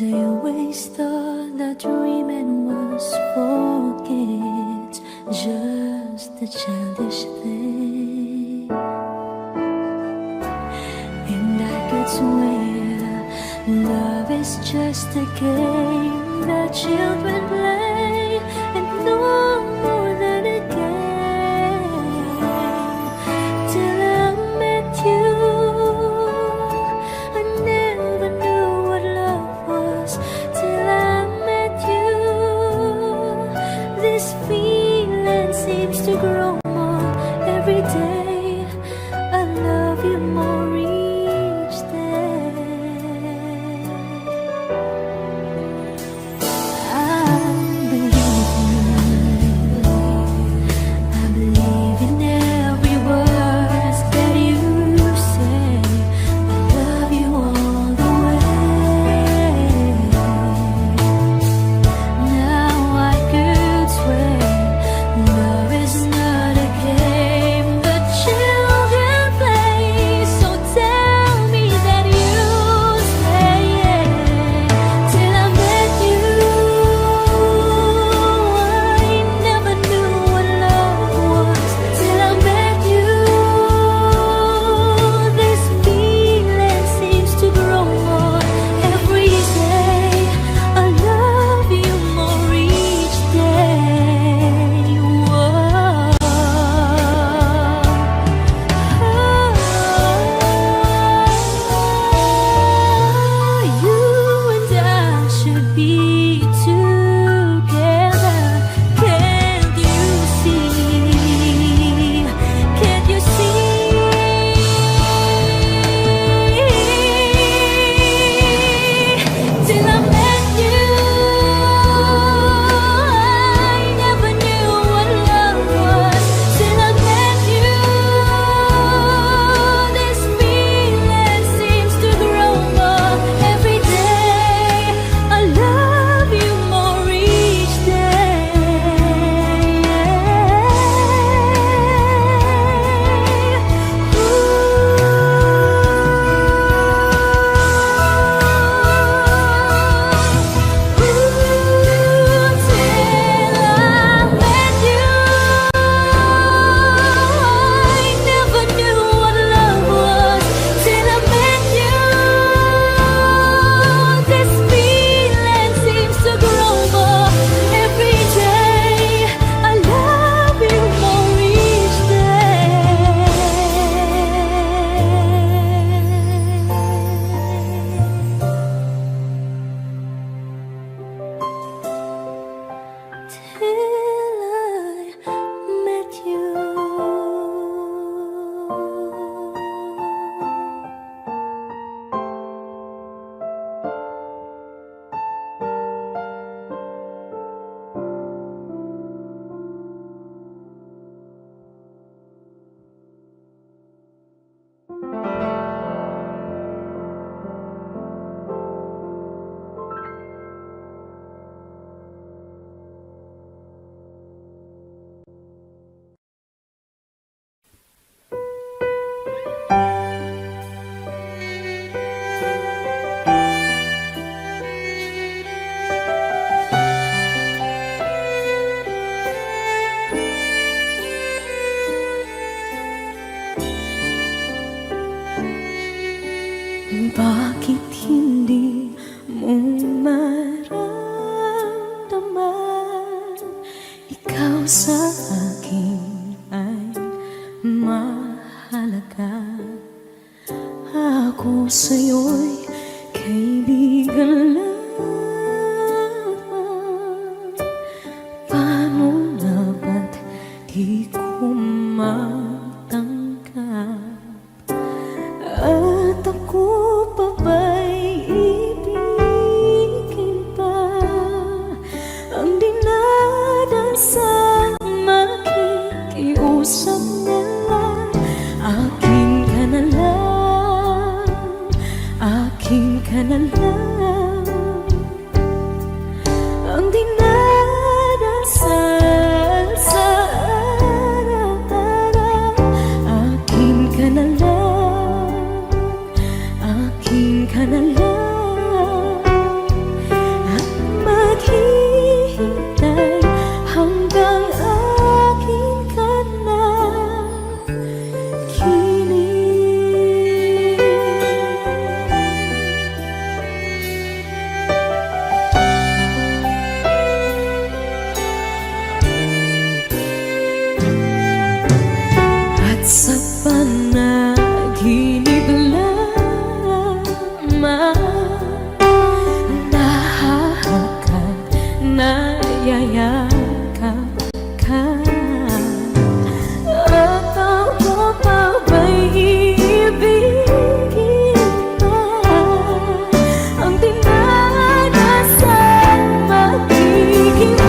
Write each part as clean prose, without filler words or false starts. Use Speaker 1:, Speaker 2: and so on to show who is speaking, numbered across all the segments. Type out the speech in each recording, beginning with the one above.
Speaker 1: I always thought that dreaming was for kids, just a childish thing. And I could swear love is just a game that children play, and no more than a game. Till I met you, I never knew what love was. Till I met you, this feeling seems to grow more every day. I love you more each day. I believe in every word that you say. I love you all the way. Now I could swear love is not a game that children play. So tell me that you stay. Till I met you, I never knew what love was. Till I met you, this feeling seems to grow more every day. I love you more each day. Whoa. You and I should be together. Can't you see? Can't you see? Till I met you, I never knew what love was. Till I met you, this feeling seems to grow more every day. I love you more each Bakit hindi mo maramdaman? Ikaw sa akin ay mahalaga. Ako sa'yo'y kaibigan lamang. Paano na ba't di ko matanggap? At ako pa ba'y ibigin pa? Ang dinadansang makikiusap na lang. Akin ka na lang, akin ka na lang. Ang dinadasal sa araw-araw. Akin ka na lang, akin ka na lang. sa panaginip lamang nahahagkan, nayayakap ka. At ako pa ba'y iibigin pa? Ang dinadasan, makikiusap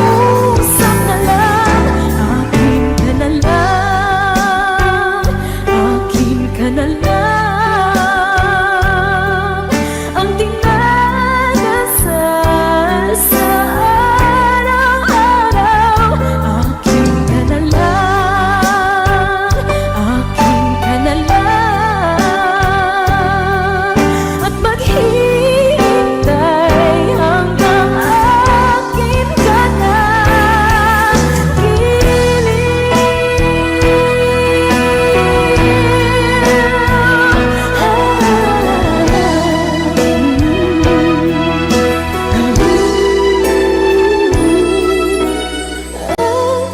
Speaker 1: na lang. Akin ka na lang, akin ka na lang. Ang dinadasal sa araw-araw. Akin ka na lang, akin ka na lang. At maghihintay hanggang akin ka na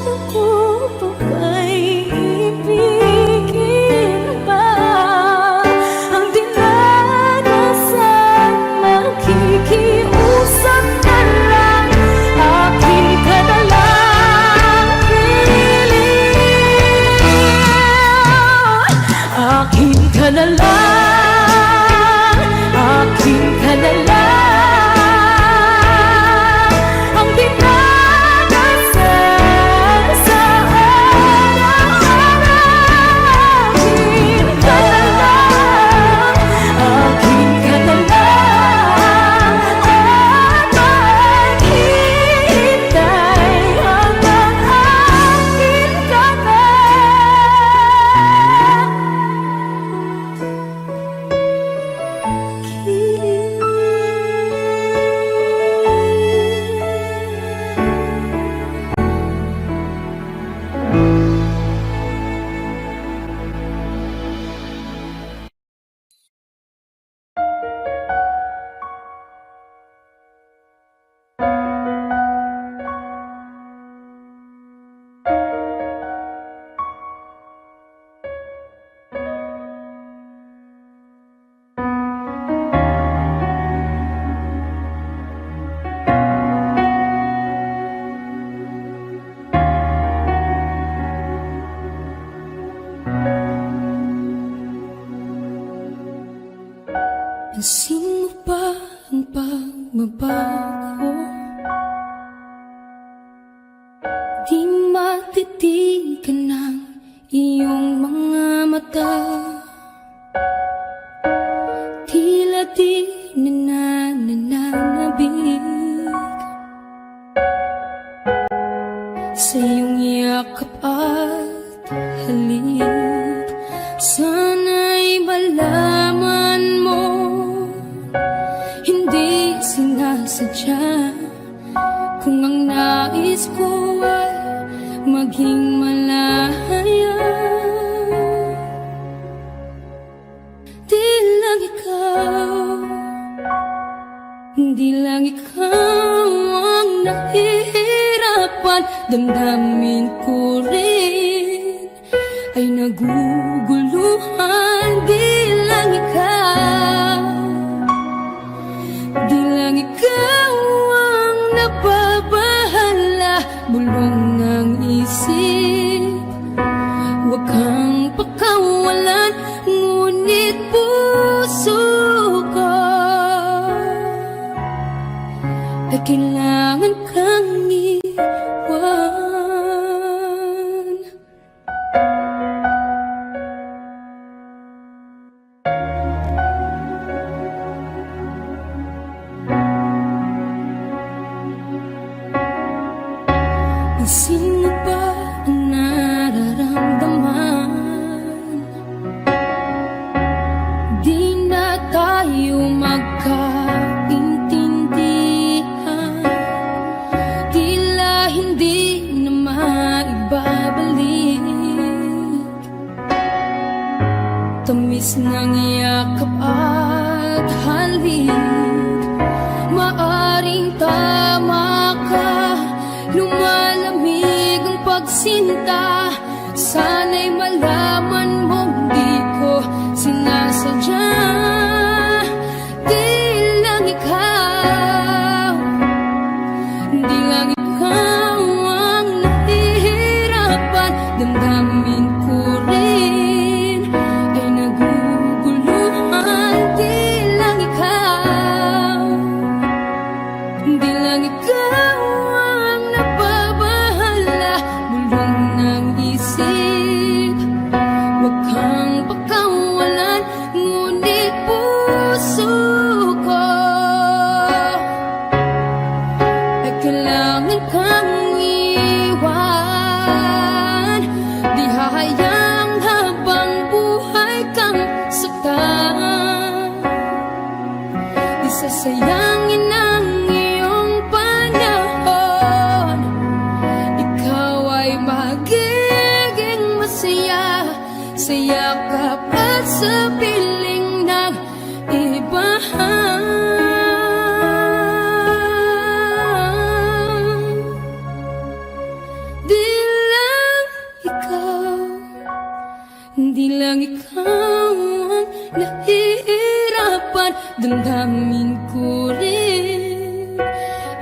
Speaker 1: ako pa ba'y ibigin pa? Ang dinadasan, makikiusap na lang. Akin ka na lang, akin ka na lang, akin ka na lang. Ang dinadasal sa araw-araw. Akin ka na lang, akin ka na lang. At maghihintay hanggang akin ka na. Pansin mo ba ang pagbabago? Di matitigan ng iyong mga mata. Tila di na nananabig sa iyong yakap at halik. Sana'y malaman mo, hindi sinasadya. Kung ang nais ko ay maging malaya, di lang ikaw, di lang ikaw ang nahihirapan. Damdamin ko rin ay naguguluhan. Di lang ikaw, di lang ikaw ang nababahala. Bulong ng isip, huwag kang pakawalan. Ngunit puso ko ay kailangan kang iwan. Sino ba ang nararamdaman? Di na tayo magkaintindihan. Tila hindi na maibabalik. Tamis ng yakap at halik. Maaring tama ka, lumalamig ang pagsinta. Sana'y malaman Di sasayangin ang iyong panahon. Ikaw ay magiging masaya sa yakap at sa piling ng iba. Di lang ikaw ang nahihirapan. Damdamin ko rin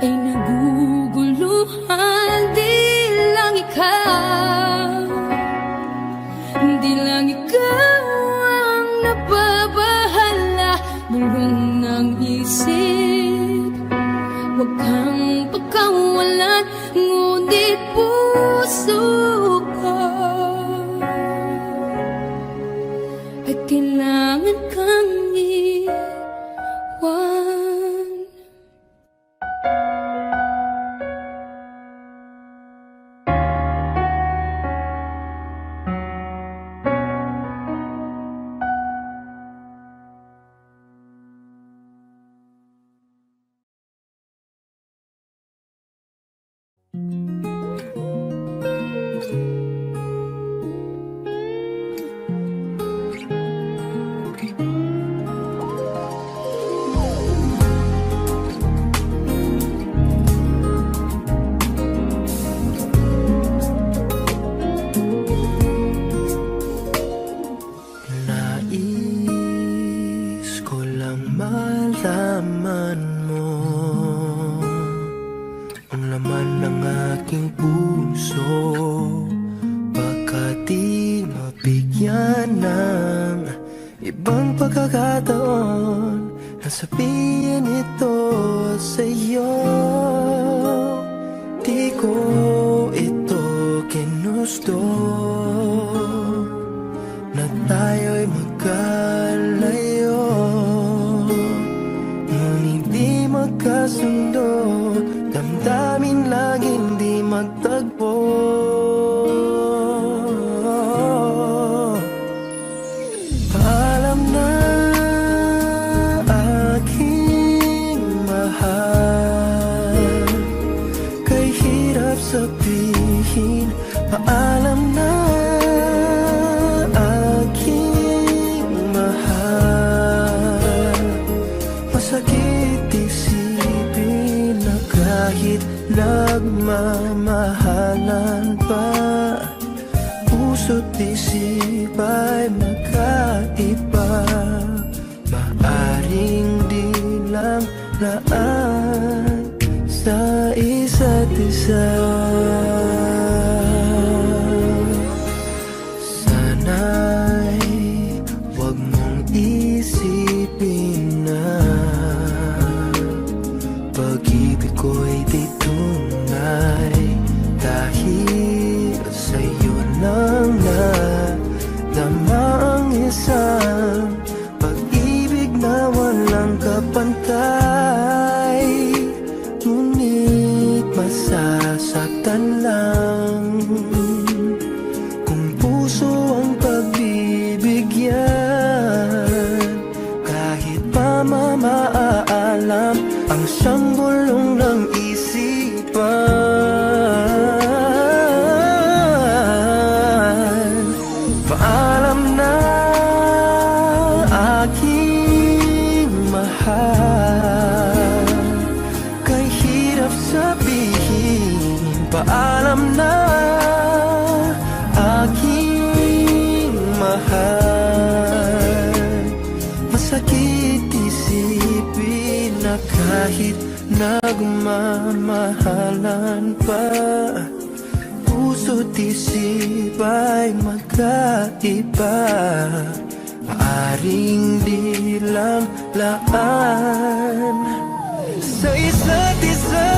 Speaker 1: ay naguguluhan. Di lang ikaw ang nababahala. Bulong ng isip, huwag kang pagkawalan. Ngunit puso ko ay kailangan kang iwan.
Speaker 2: Nais ko lang malaman mo ang laman ng aking puso. Baka di mabigyan ng ibang pagkakataon na sabihin ito sa'yo. Di ko ito ginusto na tayo'y magkalayo, ngunit di magkasundo. Damdamin lang hindi magtagpo. Paalam na aking mahal, kay hirap sabihin. Paalam na aking mahal, masakit isipin na kahit nagmamahalan pa, puso't isip ay magkaiba. Maaring di lang laan sa isa't isa. Sana'y huwag mong isipin na pag-ibig ko'y di tunay, dahil sa'yo lang nadama ang isang pag-ibig na walang kapantay. Ngunit masasaktan lang kung puso ang pagbibigyan. Kahit pa mamaalam ang siyang bulong ng isipan. Paalam na aking mahal, kay hirap sabihin. Paalam na aking mahal, masakit isipin na kahit nagmamahalan pa, puso't isip ay magkaiba. Maaring di lang laan sa isa't isa.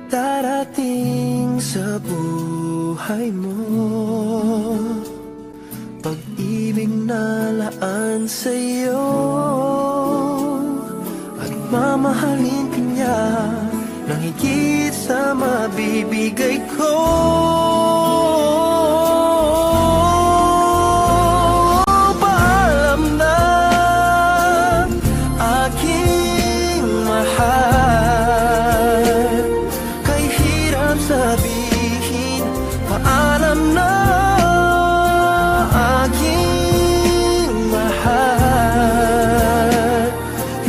Speaker 2: Darating sa buhay buhay mo. Pag-ibig na laan sa'yo, at mamahalin ka niya nang higit sa mabibigay ko. Paalam na, aking mahal. Kay hirap sabihin, paalam na, aking mahal.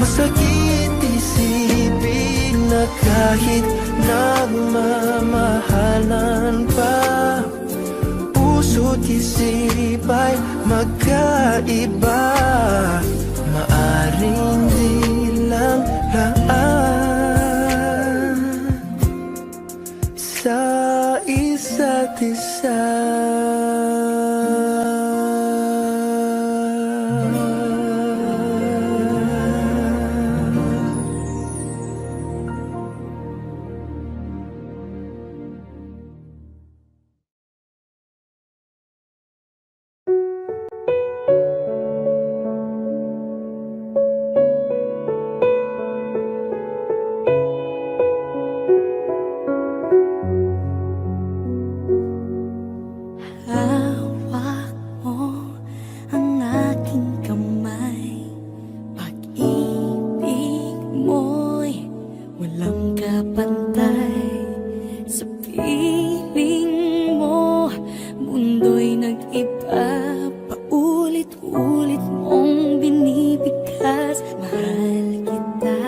Speaker 2: Masakit isipin na kahit nagmamahalan pa, puso't isip ay magkaiba. Maaring di lang laan sa isa't isa.
Speaker 1: Hawak mo ang aking kamay. Pag-ibig mo'y walang kapantay. Sa piling mo, mundo'y nag-iba. Paulit-ulit mong binibigkas. Mahal kita,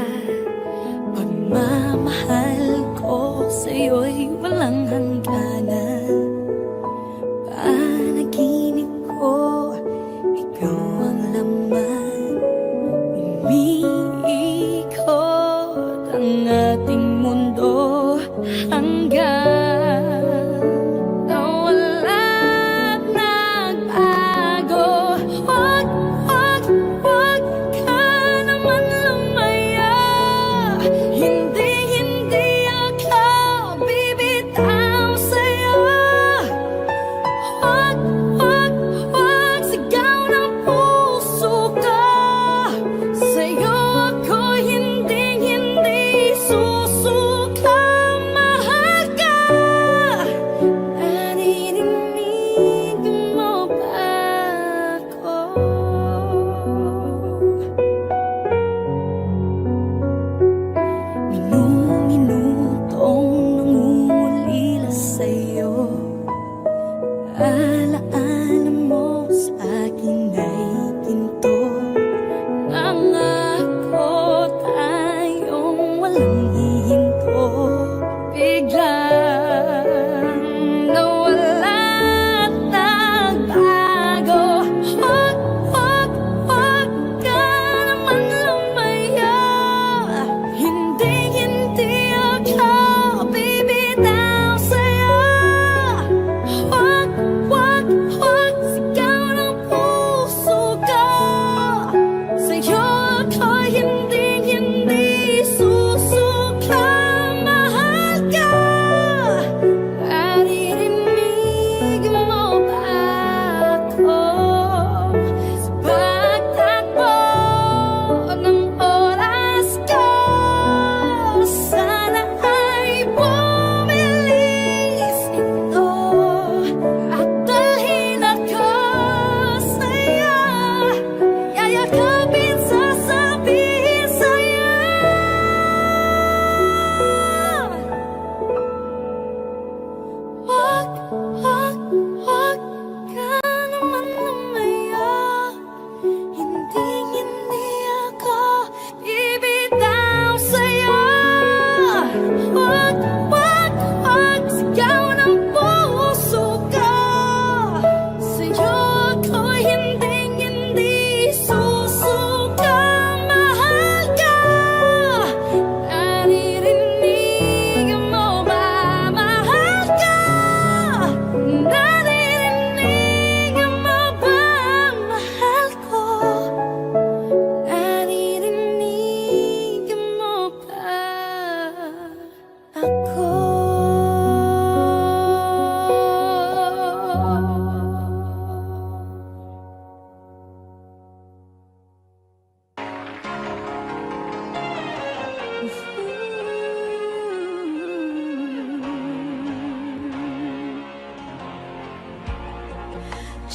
Speaker 1: pagmamahal ko sa'yo'y walang hangganan. Panaginip ko, ikaw ang laman. Umiikot ang ating mundo hanggang nawala't nagbago. Wag ka naman lumaya. Hindi ako bibitaw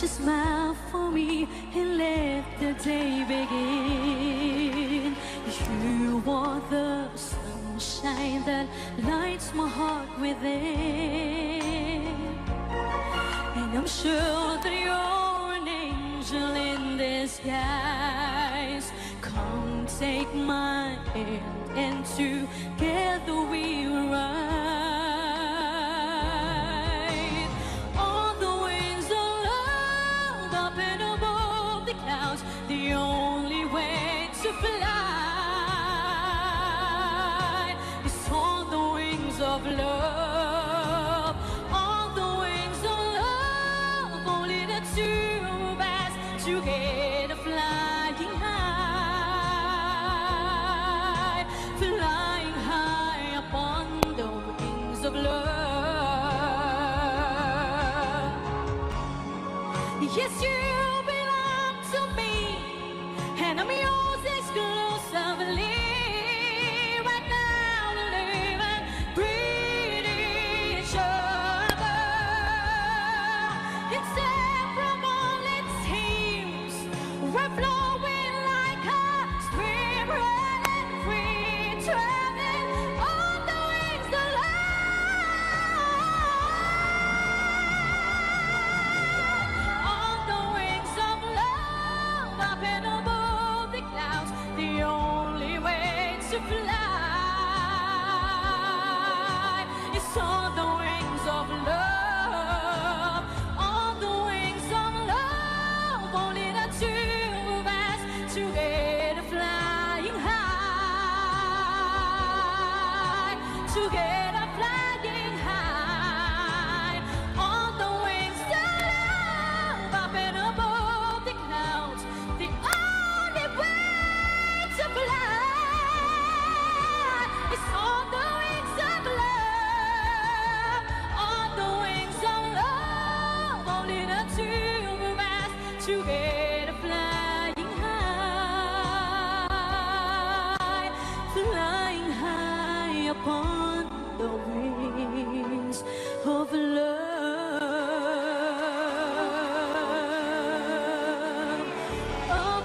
Speaker 1: a smile for me and let the day begin. You are the sunshine that lights my heart within, and I'm sure that you're an angel in disguise. Come take my hand and together we will ride on the wings of love, up and above the clouds. The only way to fly is on the wings of love, on the wings of love. Only the two of us together flying high, flying high upon the wings of love. Yes, you belong to me, and I'm yours exclusively. Right now, to live and breathe each other. Inseparable, it seems. We're flowing like a stream, running free, traveling on the wings of love, on the wings of love, up and above the clouds. The only way to fly is on the wings of love, on the wings of love. Only the two of us together flying high, together flying high, on the wings of love, up and above the clouds. The only way to fly is on the wings of love, on the wings of love. Only the two of us together flying high upon the wings of love, of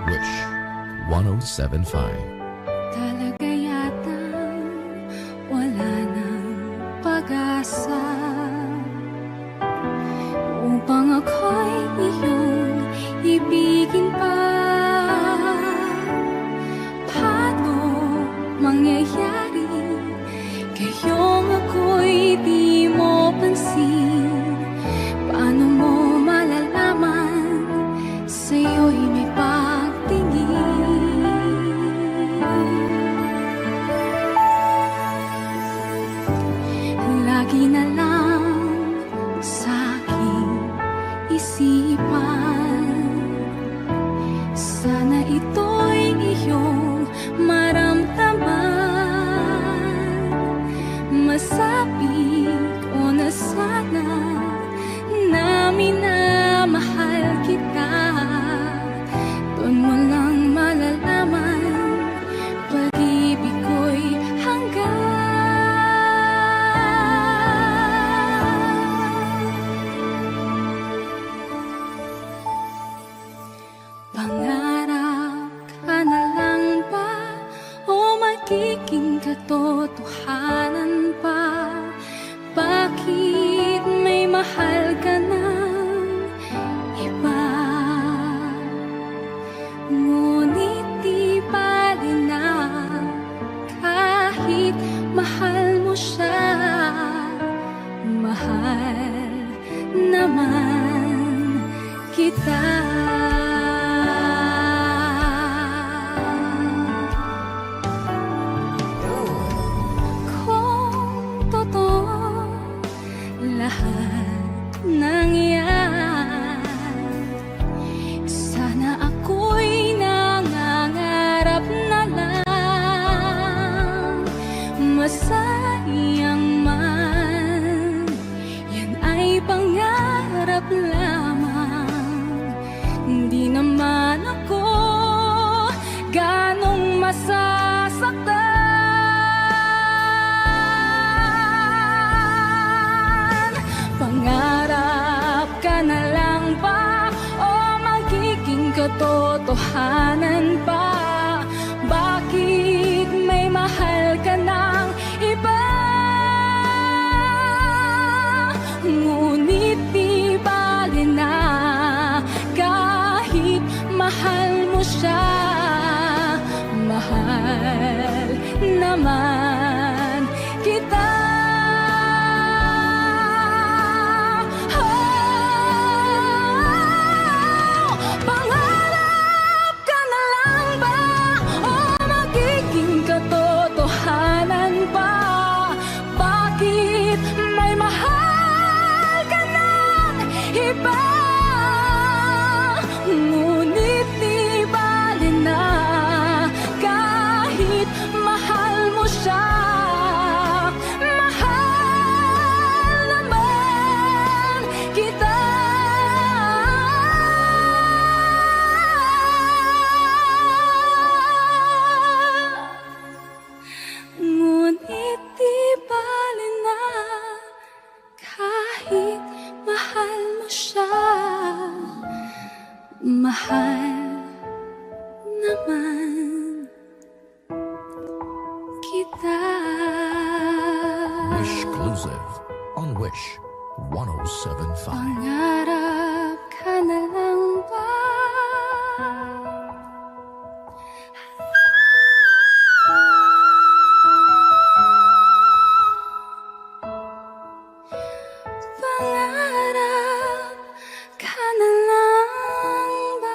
Speaker 3: Wish 1075.
Speaker 1: Talaga yatang wala nang pag-asa upang ako'y iyong ibigin pa. Paano mangyayari kayong ako'y di mo pansin? Paano mo malalaman sa'yo'y may pagtingin? Lagi na lang sa'king isipan, sana ito'y iyong maramdaman. Masabi ko na sana na minamahal kita. Doon mo lang malalaman pag-ibig ko'y hanggan. Pangarap ka na lang ba o magiging katotohanan pa? Bakit may mahal ka ng iba? Ngunit di bali na kahit mahal mo siya, mahal naman kita. Kung totoo lahat ng yan, sana ako'y nangangarap na lang. Masa katotohanan pa? Bakit may mahal ka ng iba? Ngunit di bali na, kahit mahal mo siya. Mahal naman kita. Pangarap ka na lang ba? O magiging katotohanan pa? Bakit may mahal ka ng iba? Ngunit di bali na, kahit mahal mo siya. Mahal naman kita. Ngunit di bali na, kahit mahal mo siya. Mahal naman kita.
Speaker 3: Wish Exclusive on Wish 107.5.
Speaker 1: Pangarap ka na lang ba? Pangarap ka na lang ba?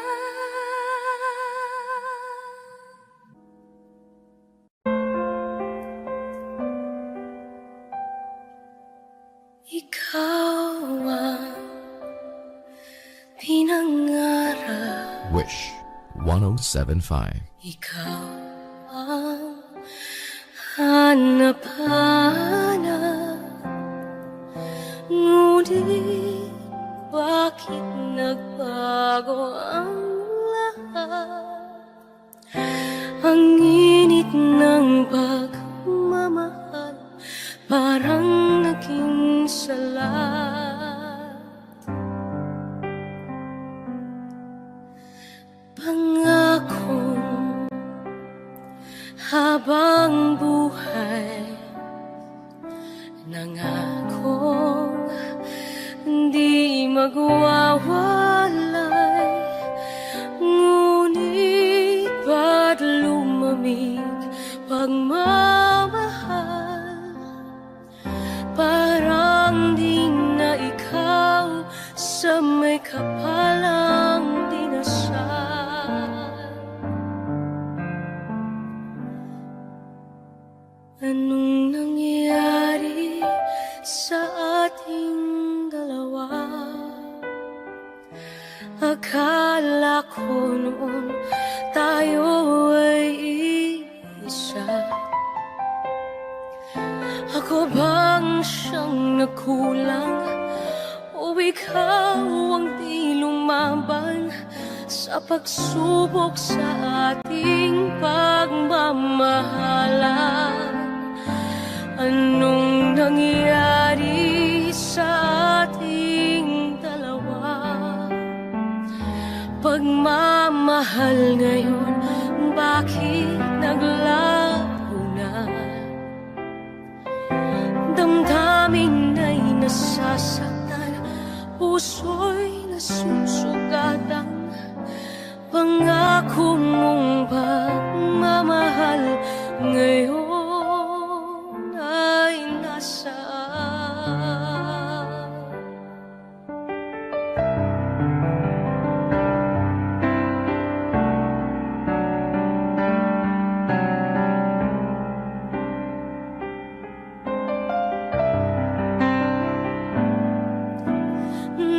Speaker 1: Ikaw ang pinangarap.
Speaker 3: Wish 107.5.
Speaker 1: Ikaw ang hanap-hanap. Ngunit bakit nagbago ang lahat? Ang init ng pagmamahal parang naging salat. Pangakong habang buhay, nangakong di magwawalay. Ngunit ba't lumamig pagmamahal? Parang di na ikaw sa may kapalang dinasal. Anong nangyari sa ating dalawa? Akala ko noon tayo ay isa. Ako bang siyang nagkulang? O ikaw ang di lumaban sa pagsubok sa ating pagmamahalan? Anong nangyari sa ating dalawa? Pagmamahal ngayon, bakit naglaho na? Damdamin ay nasasaktan, puso'y nasusugatan. Pangako mong pagmamahal ngayon ay nasaan?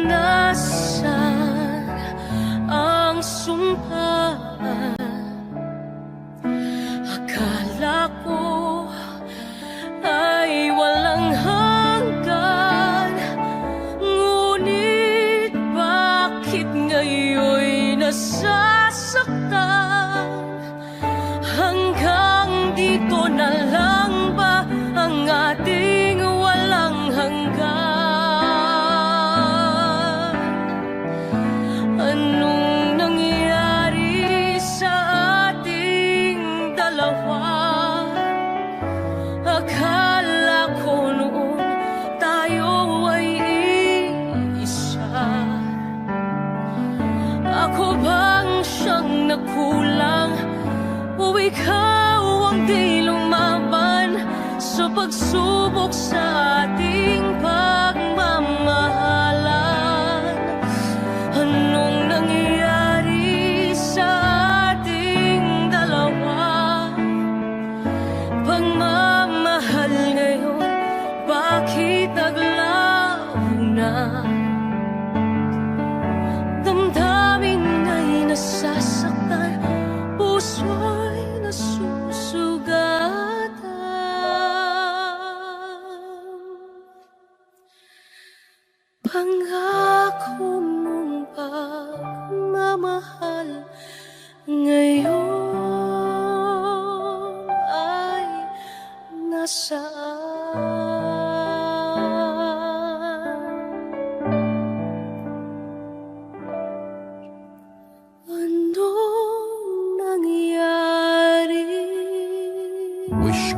Speaker 1: Nasaan ang sumpa? Akala ko kulang o ikaw ang di lumaban sa pagsubok sa ating pagmamahalan? Anong nangyari sa ating dalawa? Pagmamahal ngayon, bakit naglaho na? Damdamin ay nasasaktan, puso'y nasusugatan. Pangako mong pagmamahal ngayon ay nasaan? Anong nangyari?
Speaker 3: Wish.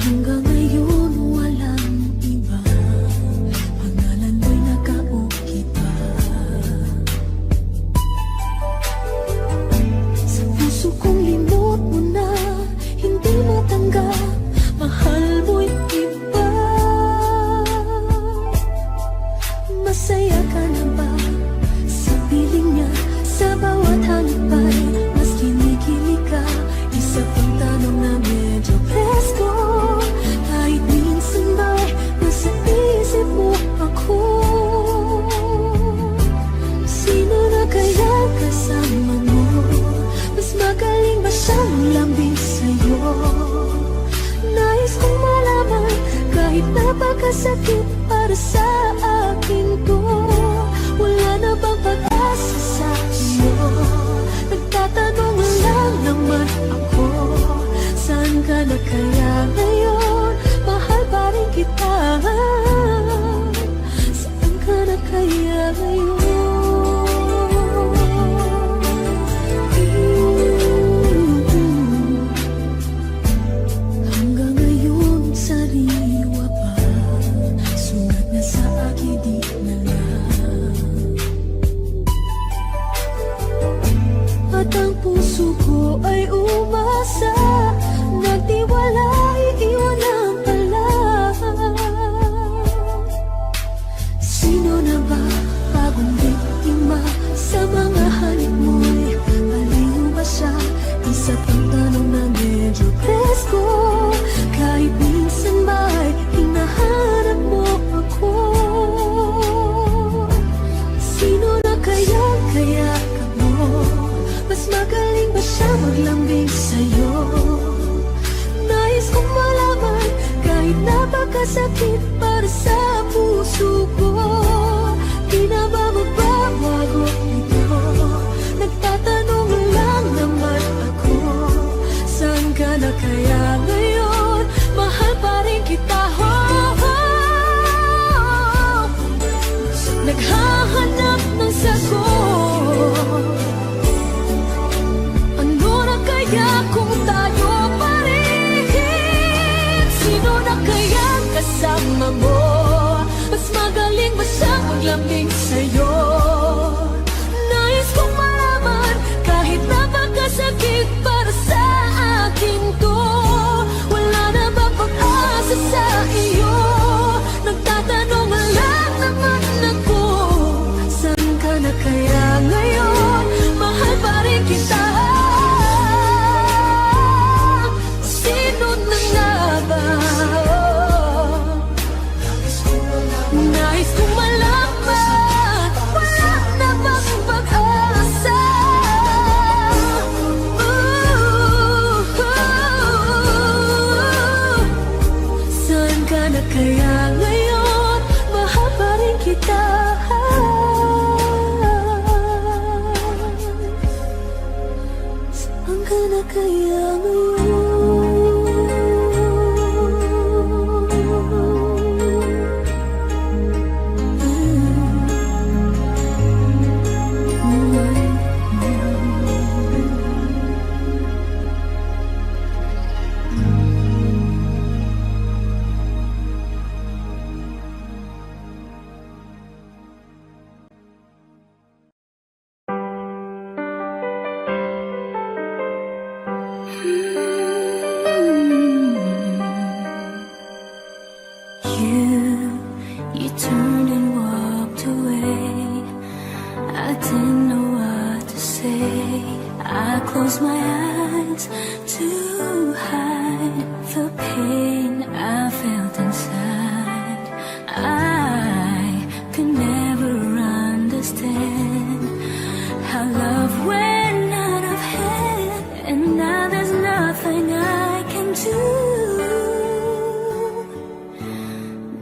Speaker 1: Hanggang ngayon walang iba, pangalan mo'y nakaukit pa sa puso kong. Limot mo na, hindi matanggap, mahal mo'y iba. Masaya ka na ba sa piling niya? Sa bawat halipay mas kinikilig ka. Isa pang tanong na medyo presko, kahit minsan ba'y nasa isip mo ako? Sino na kaya kasama mo? Mas magaling ba siyang lambing sa'yo? Nais kong malaman, kahit napakasakit para sa akin to. Wala na bang pag-asa sa iyo? Nagtatanong lang naman ako, saan ka na kaya ngayon? Mahal pa rin kita, saan ka na kaya ngayon? Hanggang ngayon sariwa pa, sulat na sa akin di na lang. At ang puso ko ay umasa, nagtiwala, iiwanan pala. Sino na ba bagong biktima sa mga halik mo'y baliw ba siya? Isa pang tanong na medyo presko, kahit minsan ba'y hinahanap mo ako? Sino na kaya ka mo? Mas magaling ba siya maglambing sa'yo? Nais kong malaman, kahit napakasakit para sa puso ko. Di na ba magbabago ito? Nagtatanong lang naman ako, saan ka na kaya ngayon? Mahal pa rin kita, naghahanap ng sagot. Ano na kaya kung tayo pa rin? Sino na kaya kasama mo? Mas magaling ba siyang maglambing sa'yo? Nais kong malaman, kahit napakasakit para sa akin to. Wala na ba pag-asa sa iyo? Nagtatanong lang naman ako, saan ka na kaya ngayon? Mahal pa rin kita, sino na nga ba? Nais kong malaman, wala na bang pag-asa? Saan ka na kaya ngayon? Mahal pa rin kita, saan ka na kaya ngayon? say. I close my eyes to hide the pain I felt inside. I could never understand how love went out of hand, and now there's nothing I can do.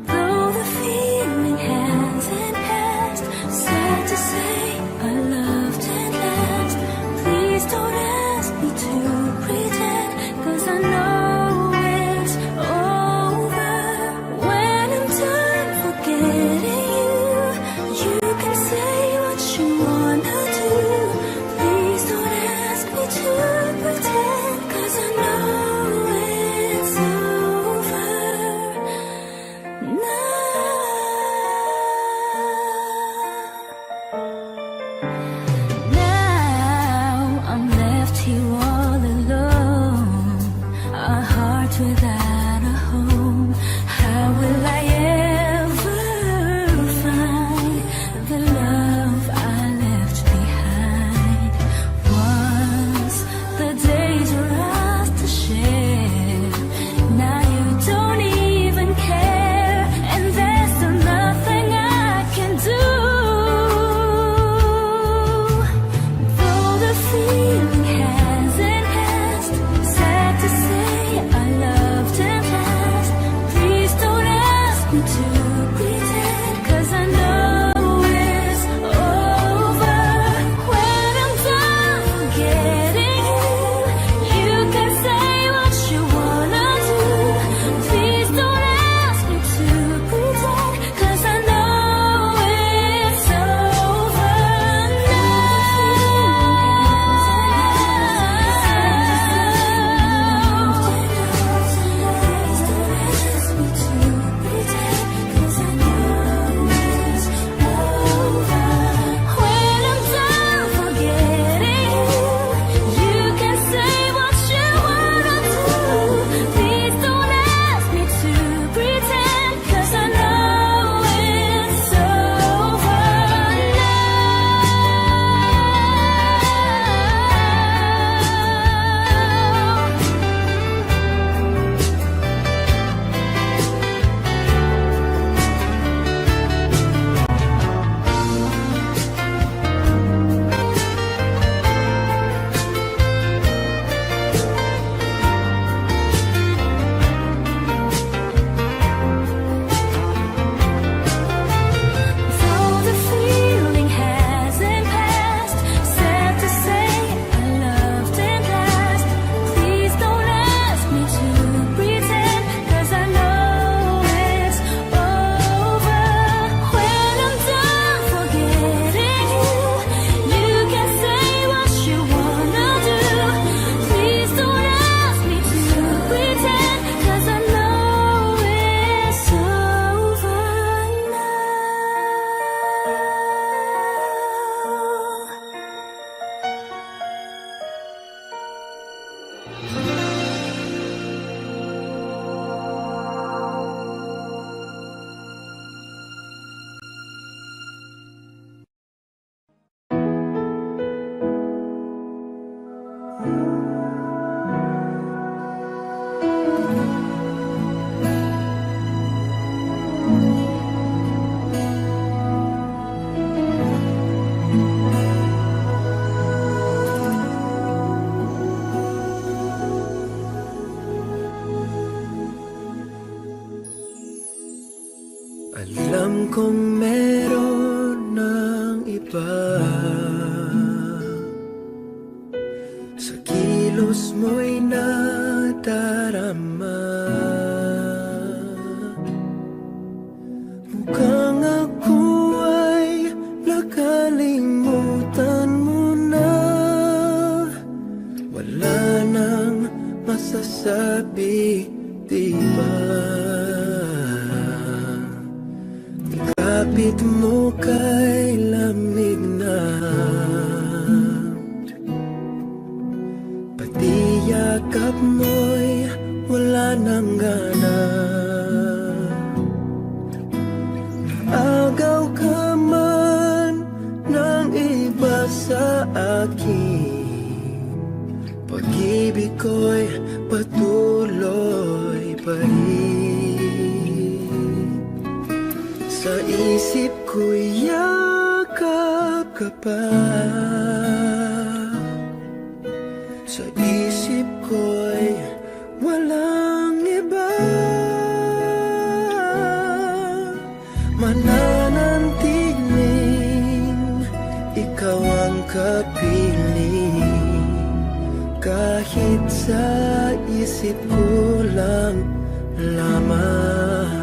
Speaker 1: Though the feeling hasn't passed, sad to say our love didn't last. Please don't ask me to pretend, 'cause I know it's over. When I'm done forgetting you, you can say what you wanna do. Please don't ask me to pretend, 'cause I know it's over now. Now I'm left here all alone, a heart without a home. How will I ever find the love I left behind? Once the days were ours to share, now you don't even care, and there's still nothing I can do. Though the feeling hasn't passed, sad to say our love didn't last. Please don't ask me to pretend, 'cause I know it's over. When I'm done forgetting you, you can say what you wanna do. Please don't ask me to pretend, 'cause I know it's over Though the feeling hasn't passed, sad to say our love didn't last. Please don't ask me to pretend, 'cause I know it's over. When I'm done forgetting you, you can say what you wanna do. Please don't ask me to pretend, 'cause I know it's over now.
Speaker 2: Alam kong meron ng iba sa kilos mo'y nadarama. Mukhang ako ay nakalimutan mo na. Wala nang masasabi, di ba? Kapit mo kay lamig na, pati yakap akin. Pag-ibig ko'y patuloy pa rin. Sa isip ko'y yakap ka pa. Sa isip ko'y walang iba. Mananantiling ikaw ang kapiling. Kahit sa isip ko lang lamang.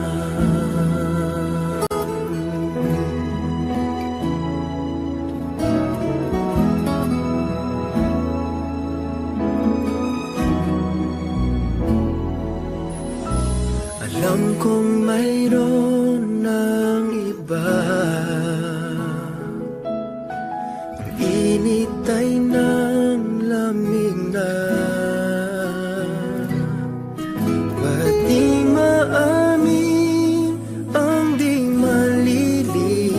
Speaker 2: Alam kong mayroon ng iba. Ang init ay ng lamig na. Ba't di maamin ang di malilim?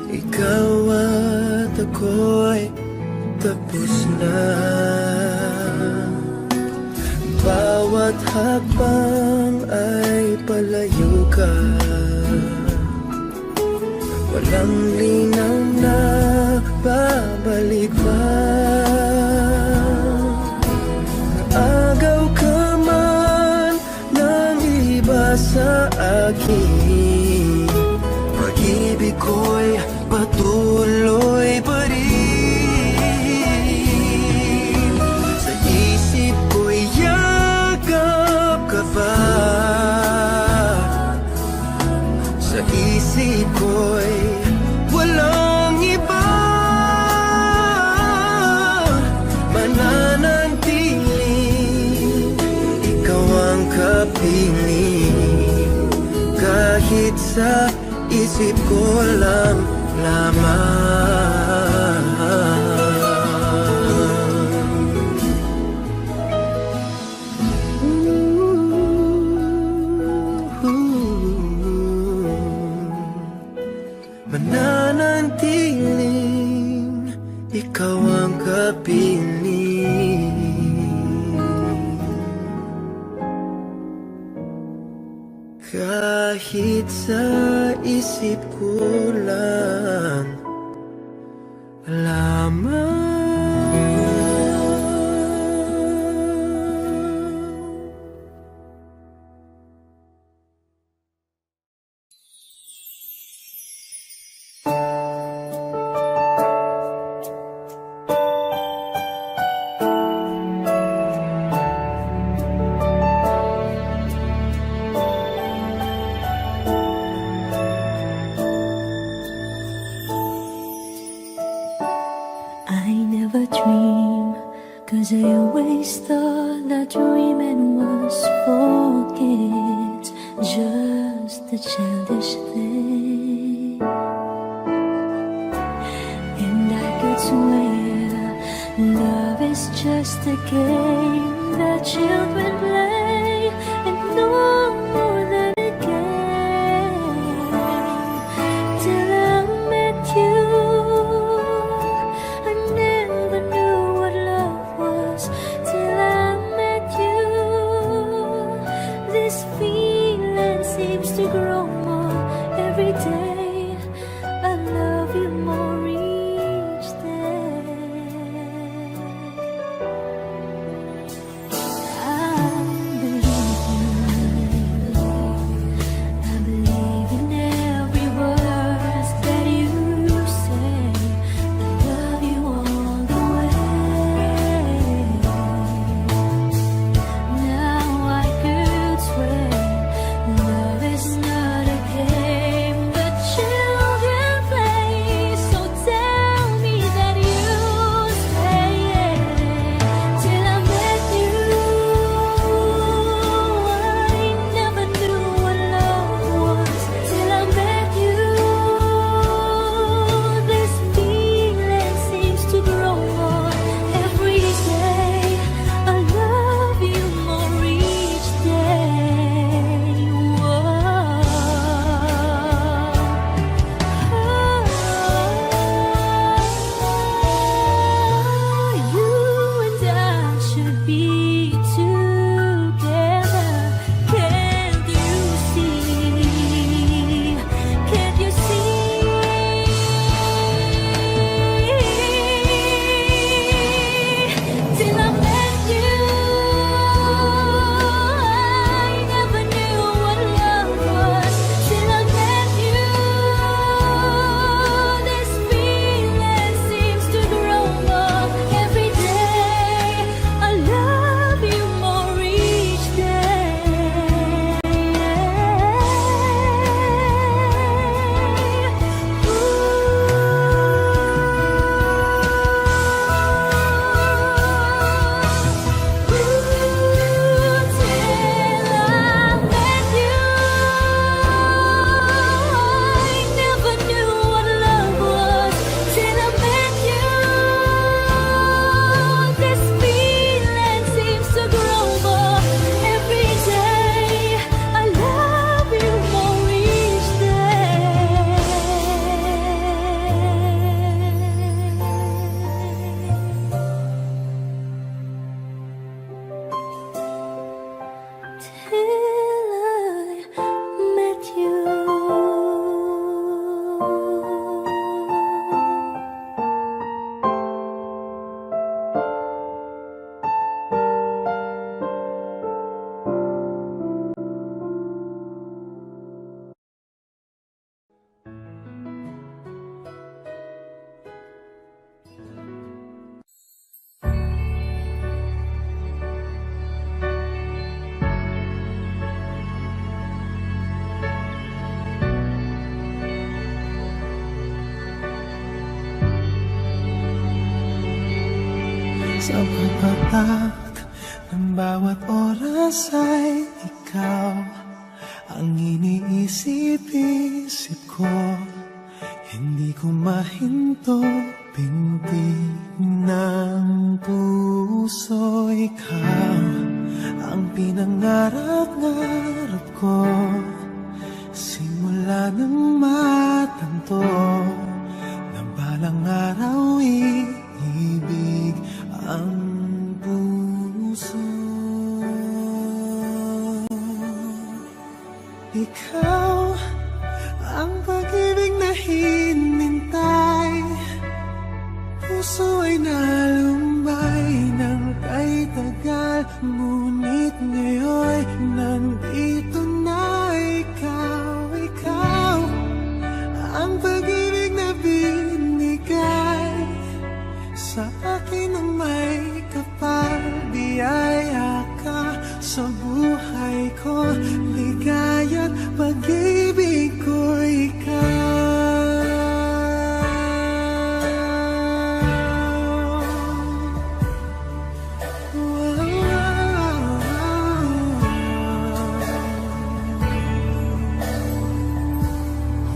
Speaker 2: Ikaw at ako'y tapos na. Bawat hakbang ay palayo ka. Walang linaw na babalik pa. Naagaw ka man ng iba sa akin. Pag-ibig ko'y patuloy pa rin. Sa isip ko'y yakap ka pa. Sa isip ko'y walang iba. Mananantiling ikaw ang kapiling. Kahit sa isip ko lang lamang. Mananantiling ikaw ang kapiling. Kahit sa isip ko lang lamang.
Speaker 1: I never dream, 'cause I always thought that dreaming was for kids, just a childish thing. And I could swear love is just a game that children play, and no more than a game. Till I met you, I never knew what love was. Till I met you, this feeling seems to grow more every day. I love you more each day. I believe you.
Speaker 2: Sa papatak ng bawat oras ay ikaw ang iniisip-isip ko. Hindi ko mahinto, pintig ng puso. Ikaw ang pinangarap-ngarap ko, simula ng matanto na balang araw iibig ang puso. Ikaw ang pag-ibig na hinintay, puso ay nalumbay ng kay tagal, ngunit ngayon nandito na ikaw. Ikaw ang pag-ibig na binigay sa akin ng may kapal, biyaya ka sa buhay ko, ligaya't pag-ibig ko ikaw.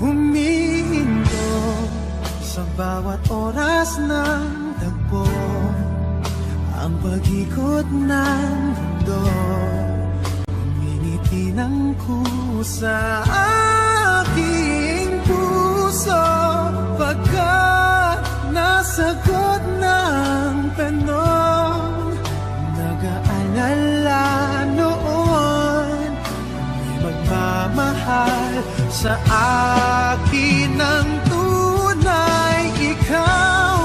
Speaker 2: Humihinto sa bawat oras ng tagpo, ang pag-ikot ng mundo, humingiti ng kusa aking puso. Pagkat nasagot ng tanong, nag-aalala noon, may magmamahal sa akin ng tunay. Ikaw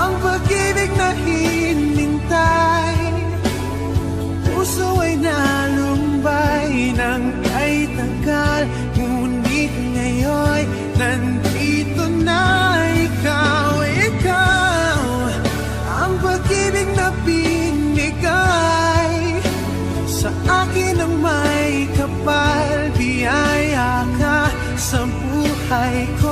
Speaker 2: ang pag-ibig na hinintay, puso ay nalumbay ng kay tagal, ngunit ngayon nandito na ikaw. Ikaw ang pag-ibig na binigay sa akin ng may kapal, biyaya ka sa buhay ko,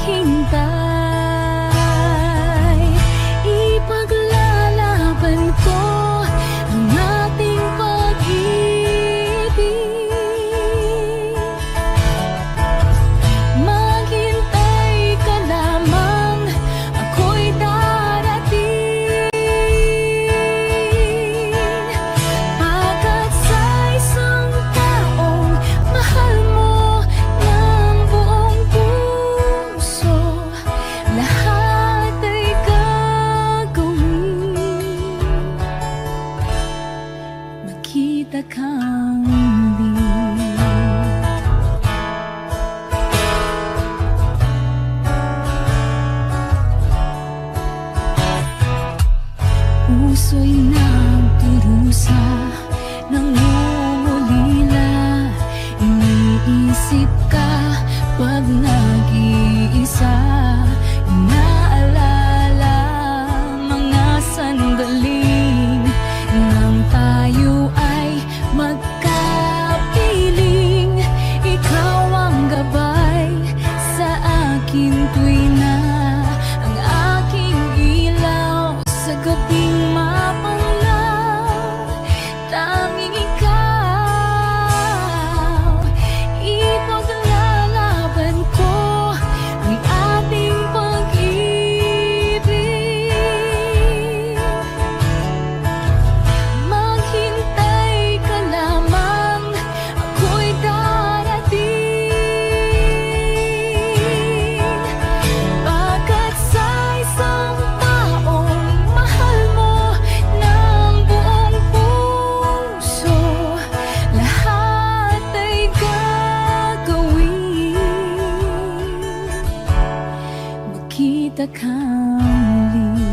Speaker 1: maghintay. Ipaglalaban ko ang ating pag-ibig. Maghintay ka lamang, ako'y darating. Pagkat sa isang taong mahal mo ng buong puso, lahat ay gagawin. Magkita kang muli. Puso'y nagdurusa, nangungulila. Iniisip ka pag nag-iisa. Inaalala mga sandaling nang tayo ay magkapiling. Ikaw ang gabay sa akin tuwi na ang aking ilaw sa gabing mapanglaw. Tanging ikaw, ipaglalaban ko ang ating pag-ibig. Maghintay ka lamang, ako'y darating. Pagkat sa isang taong mahal mo ng buong puso, lahat ay gagawin. Magkita kang muli.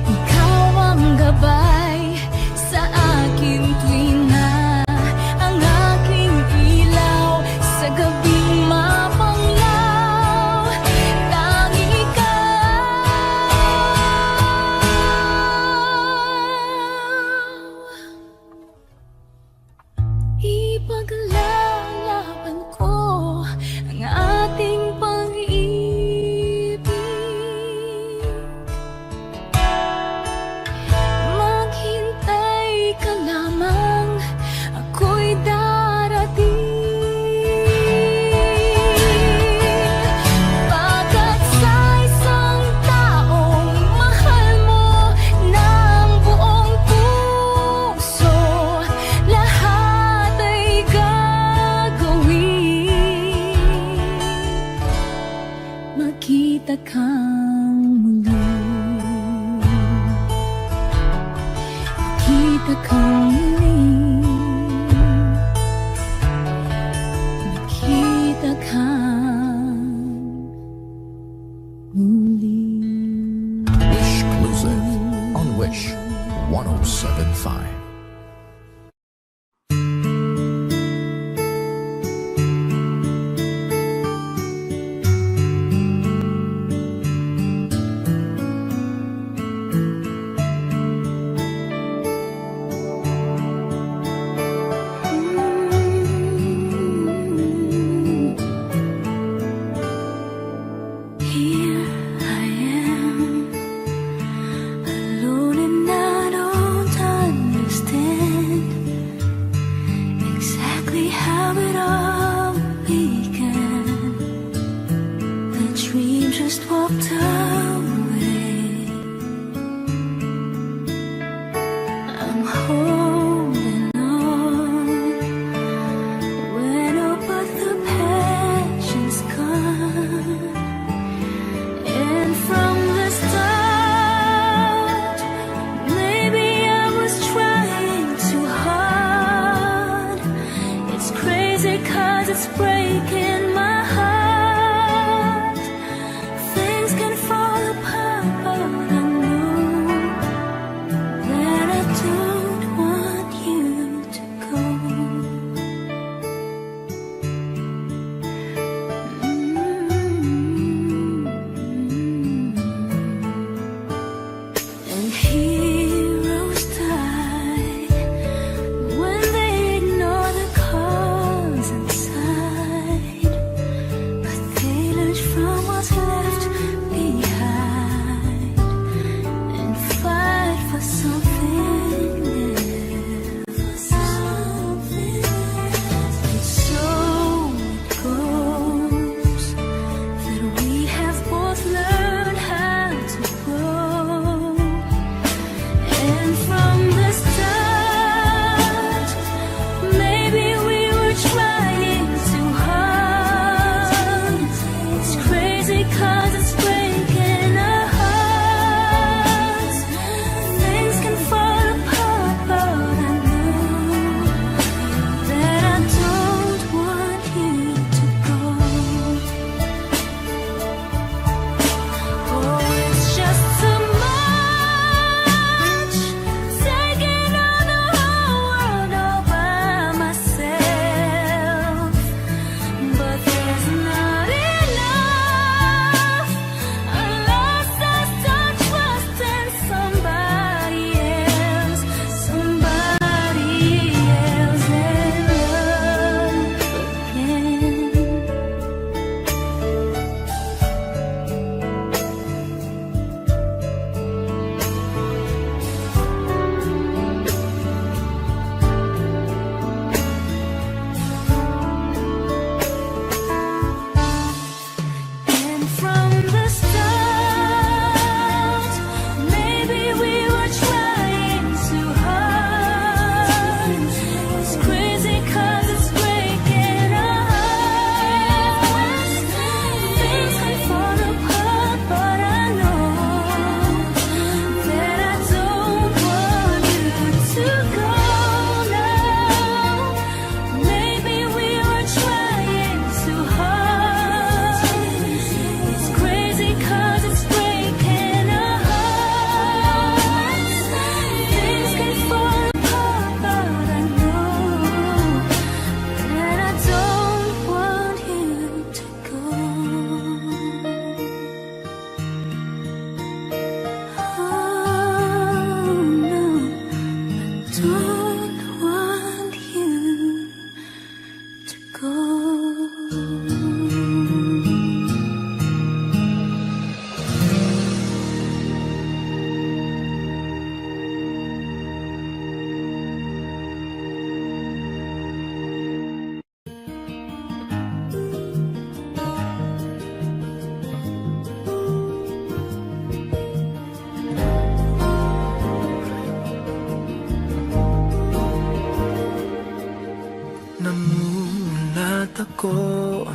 Speaker 1: Ikaw ang gabay sa akin tuwi na ang aking ilaw sa gabing mapanglaw. Tanging ikaw, ipaglalaban ko ang ating pag-ibig. Maghintay ka lamang, ako'y darating. Pagkat sa isang taong mahal mo ng buong puso, lahat ay gagawin. Magkita kang muli. Magkita kang muli. Magkita kang muli.
Speaker 3: Exclusive on Wish 1075.
Speaker 1: Here I am, alone and I don't understand.
Speaker 2: ko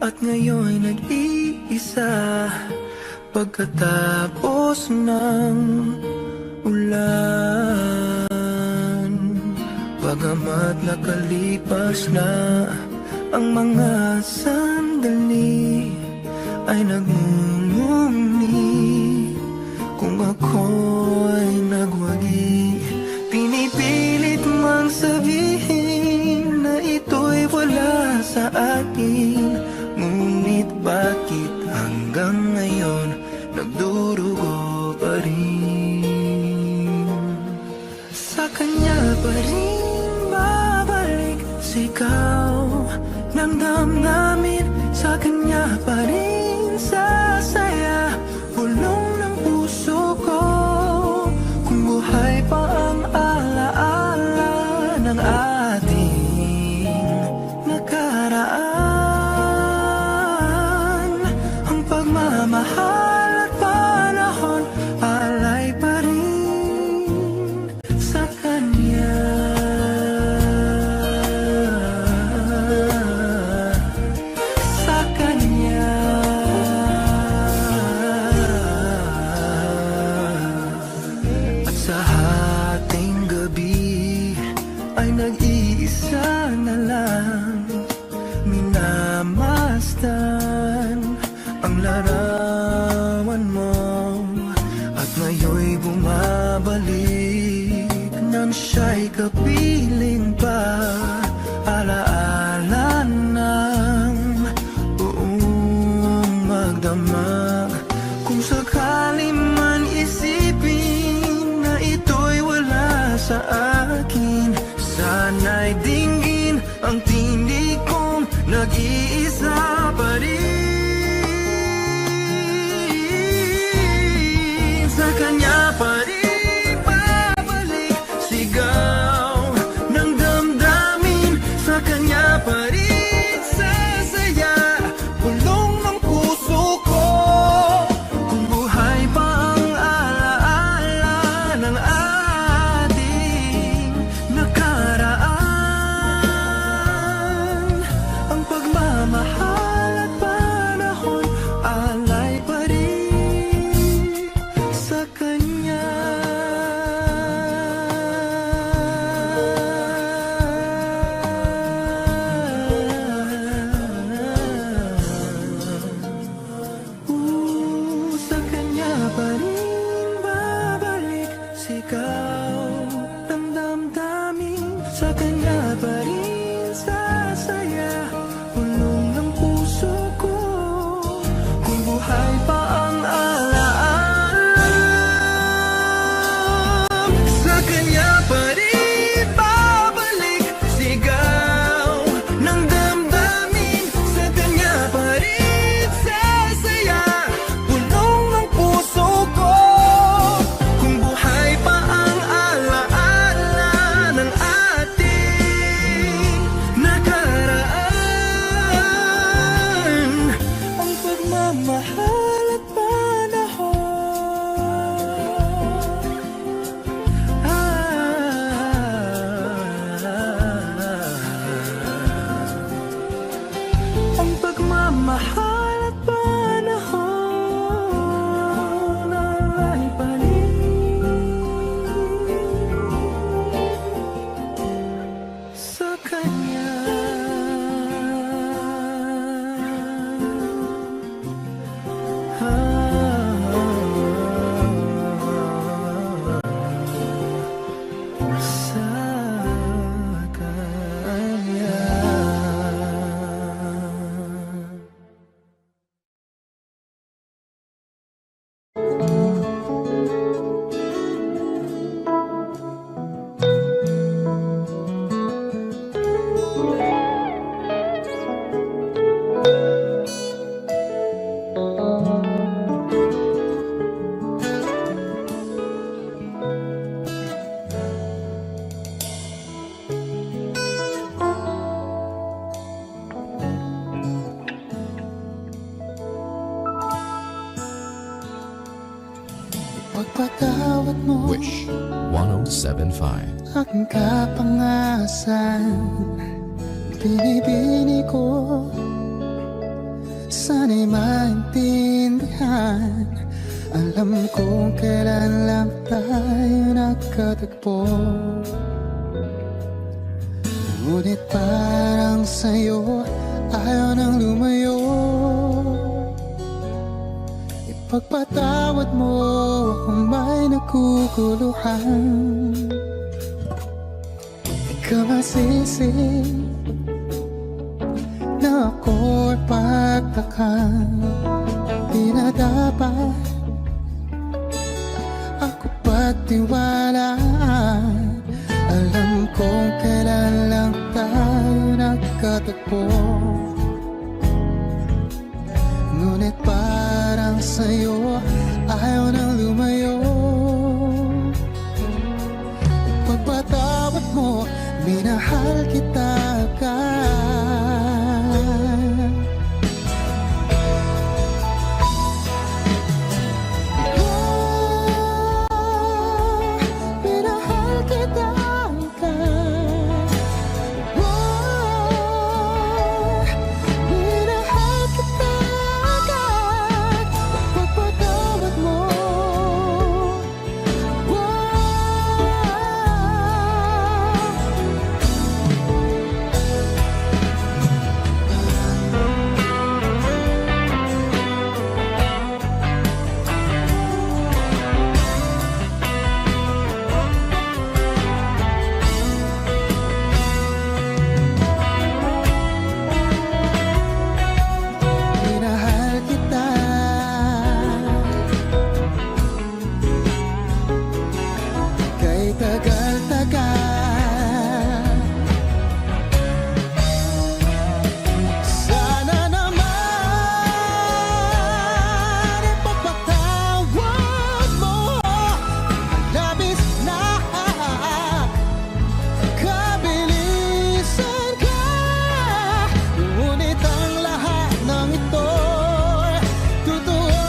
Speaker 2: at ngayon nag-iisa. Pagkatapos ng ulan, bagamat nakalipas na ang mga sandali, ay nagmumuni kung ako'y nagwagi. Pinipilit mang sabihin na ito'y wala sa akin, ngunit bakit hanggang ngayon nagdurugo pa rin? Sa kanya pa rin babalik sigaw ng damdamin, sa kanya pa rin sasaya bulong ng puso ko. Kung buhay pa ang alaala ng ating nakaraan, ang pagmamahal at panahon alay pa rin sa kanya. Sa kanya. At sa hating gabi ay nag-iisa na lang, minamasdan ang larawan mo, at ngayon'y bumabalik nang siya'y kapiling pa. Alaala ng buong magdamag. Kung sakali man isipin na ito'y wala sa akin, sana'y dinggin ang tinig kong nag-iisa pa rin. Sa kanya pa rin babalik sigaw ng damdamin, sa kanya pa rin sasaya bulong ng puso ko. Kung buhay pa ang alaala ng ating nakaraan, ang pagmamahal at panahon alay pa rin sa kanya. Sa kanya pa rin babalik sigaw ng damdamin, sa kanya pa rin sasaya bulong ng puso ko. Kung buhay pa ang alaala, sa kanya pa rin babalik sigaw ng damdamin, sa kanya pa rin sasaya bulong ng puso ko. Kung buhay pa ang alaala ng ating nakaraan, ang pagmamahal at panahon, ang pagmamahal at panahon ay pa rin sa kanya. Sa kanya.
Speaker 4: Pagpatawad mo
Speaker 3: Wish 1075.
Speaker 4: aking kapangasan, Binibini ko, sana'y maintindihan. Alam kong kailan lang tayo nagkatagpo, ngunit parang sa'yo ayaw nang lumayo. Ipagpatawad mo kung may nagkukuluhan. Di ka masisi na ako'y pagtakan. Di na dapat ako pagtiwalaan. Alam kong kailan lang tayo nagkatagpo, ngunit parang sa'yo ayaw nang lumayo. Pagpatawad mo, minahal kita agad. Minahal kita agad. Minahal kita agad. Pagpatawad mo. Minahal kita. Kay tagal-tagal. Sana naman ipagpatawad mo. Labis na kabilisan ka, ngunit ang lahat ng ito'y totoo.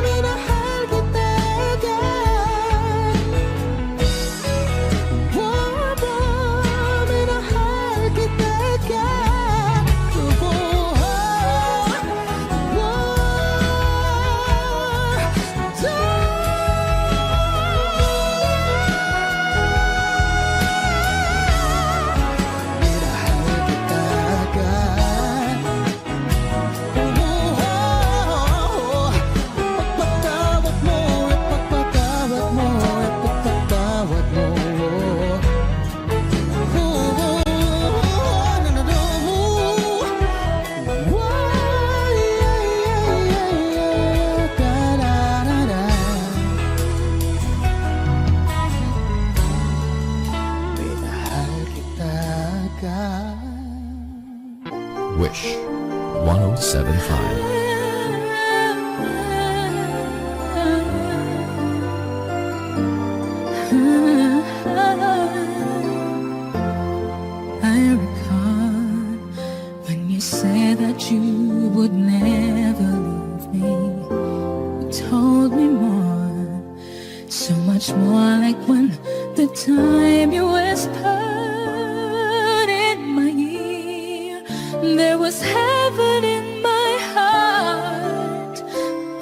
Speaker 4: Minahal kita agad. Minahal kita agad. Minahal kita agad. Ipagpatawad mo, ipagpatawad mo, ipagpatawad mo. Minahal kita agad.
Speaker 3: Wish 1075.
Speaker 1: I recall when you said that you would never leave me. You told me more, so much more, like when the time you whispered in my ear. There was heaven in my heart.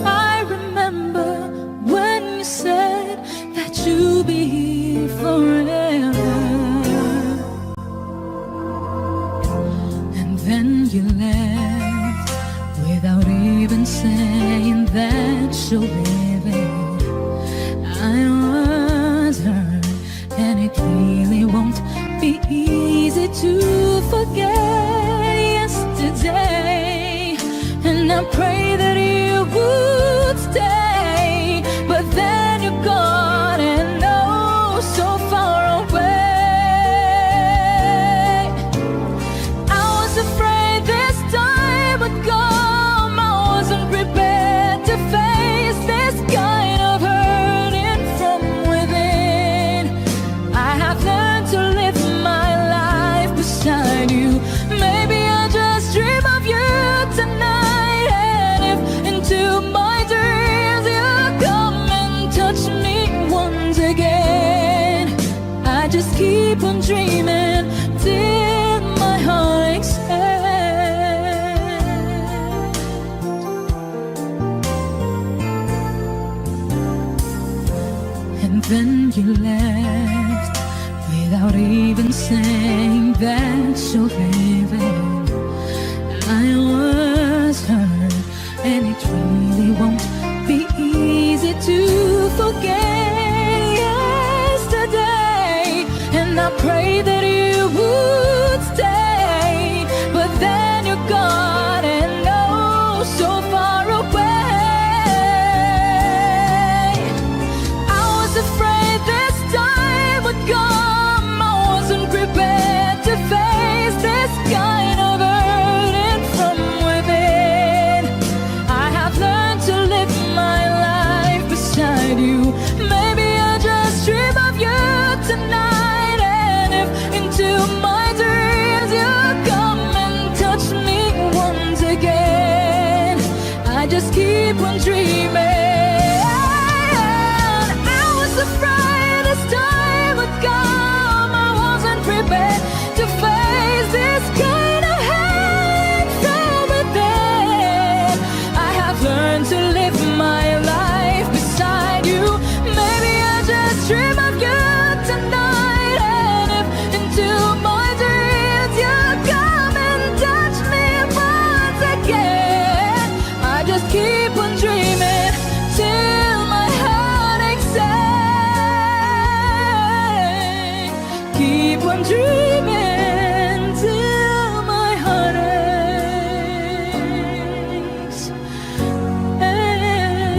Speaker 1: I remember when you said that you'd be here forever. And then you left without even saying that you'll be there. I was hurt, and it really won't be easy to forget yesterday. And I pray that you would stay, but then you're gone and oh, so far away. I was afraid this time would come. I wasn't prepared to face this kind of hurting from within. I have learned to live my life beside you. Maybe I'll just dream of you tonight, and you left without even saying that you're leaving. I was hurt, and it really won't be easy to forget yesterday. And I pray that you would stay, but then you're gone and oh, so far away. I was afraid this time would come. I wasn't prepared to face this kind of burden from within. I have learned to live my life beside you. Maybe I just dream of you tonight, and if into my dreams you come and touch me once again, I just keep on dreaming. I was afraid this time would come. I wasn't prepared to face this kind of hate from within. I have learned to live my life beside you. Maybe I just dream of you tonight, and if into my dreams you come and touch me once again, I just keep on dreaming till my heart aches. Keep on dreaming till my heart aches.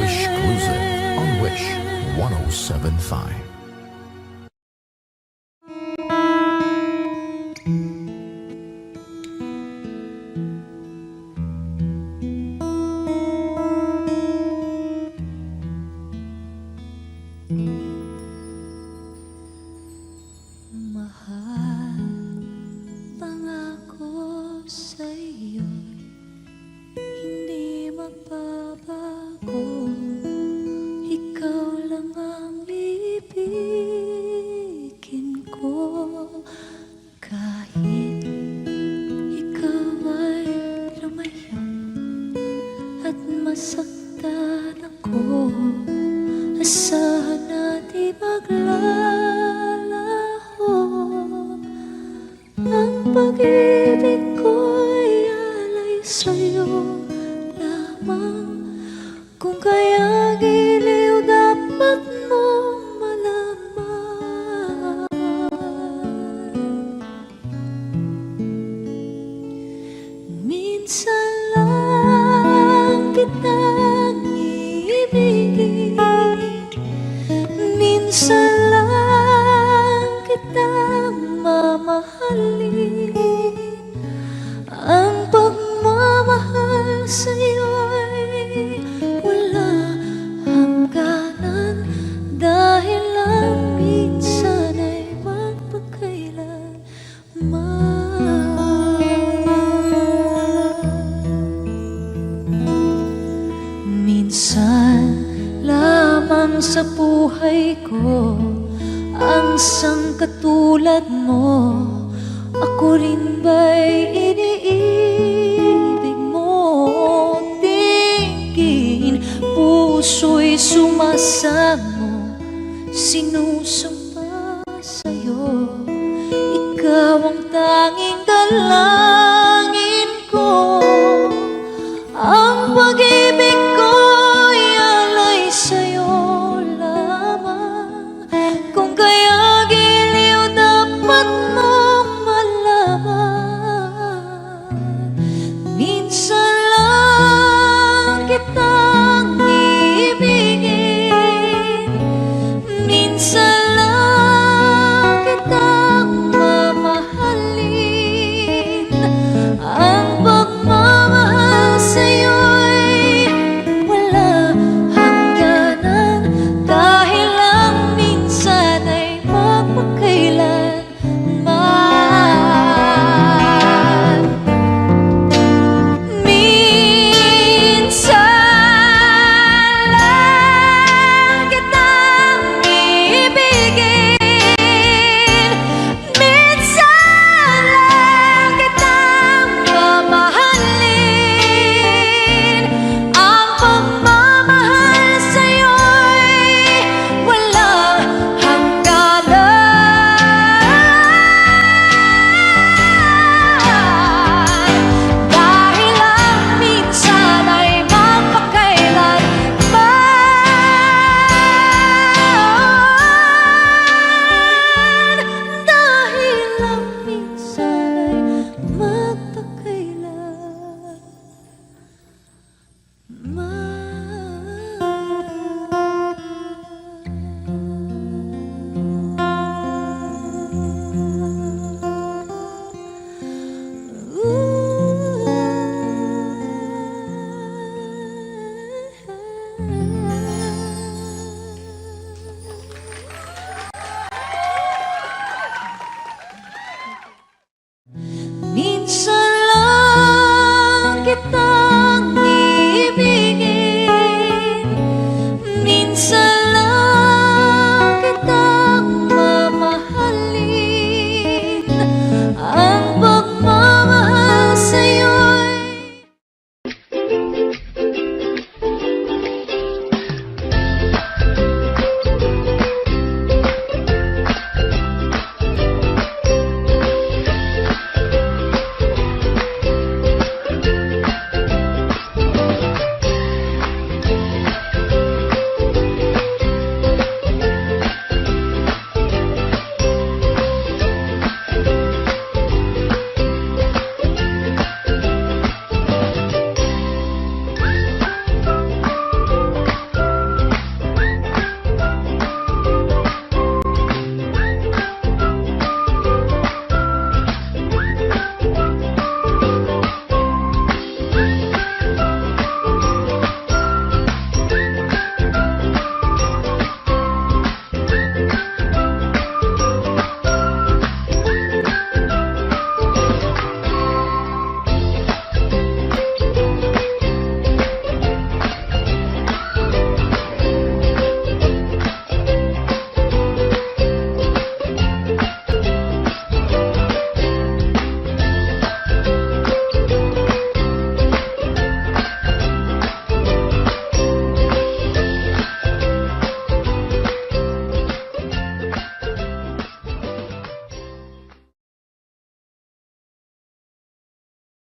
Speaker 3: Wish Cruiser on Wish 1075.
Speaker 1: Mahal, pangako sa'yo'y hindi magbabago. Ikaw lang ang ibigin ko. Kahit ikaw ay lumayo at masaktan ako, asahan na di maglalaho. Ang pag-ibig ko'y alay sa'yo lamang. Kung kaya giliw dapat mong malaman. Minsan lang kitang iibigin, minsan lang kitang mamahalin. Ang pagmamahal sa'yo'y wala hangganan, dahil lang minsan ay magpakailanman. Minsan lamang sa buhay ko ang sangkatulad mo. Ako rin ba'y iniibig mo? Tingin, puso'y sumasamo, sinusumpa sa'yo. Ikaw ang tanging dala